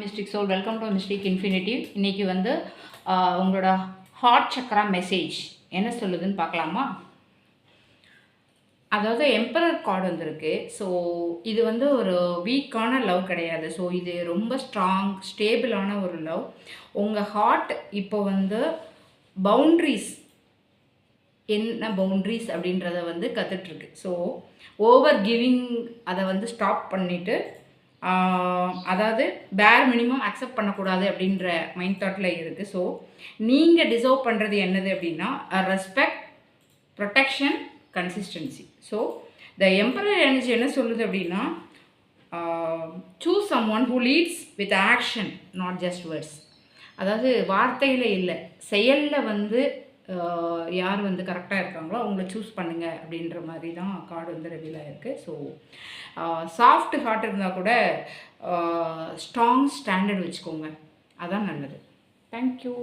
Mystic soul, welcome to mystic infinity. இன்றைக்கி வந்து உங்களோட ஹார்ட் சக்கரா மெசேஜ் என்ன சொல்லுதுன்னு பார்க்கலாமா? அதாவது எம்பரர் கார்டு வந்திருக்கு. ஸோ இது வந்து ஒரு வீக்கான லவ் கிடையாது. ஸோ இது ரொம்ப ஸ்ட்ராங் ஸ்டேபிளான ஒரு லவ். உங்கள் ஹார்ட் இப்போ வந்து பவுண்ட்ரிஸ் என்ன பவுண்ட்ரிஸ் அப்படின்றத வந்து கற்றுட்ருக்கு. ஸோ ஓவர் கிவிங் அதை வந்து ஸ்டாப் பண்ணிவிட்டு, அதாவது பேர் மினிமம் அக்செப்ட் பண்ணக்கூடாது அப்படின்ற மைண்ட் தாட்டில் இருக்குது. ஸோ நீங்கள் டிசர்வ் பண்ணுறது என்னது அப்படின்னா respect, protection, consistency. So the emperor energy என்ன சொல்லுது அப்படின்னா, choose someone who leads with action, not just words. அதாவது வார்த்தையில் இல்லை, செயலில் வந்து யார் வந்து கரெக்டாக இருக்காங்களோ அவங்கள சூஸ் பண்ணுங்கள் அப்படின்ற மாதிரி தான் கார்டு வந்து ரிவீல் ஆகிருக்கு. ஸோ சாஃப்ட் ஹார்ட் இருந்தால் கூட ஸ்ட்ராங் ஸ்டாண்டர்ட் வச்சுக்கோங்க, அதான் நல்லது. தேங்க்யூ.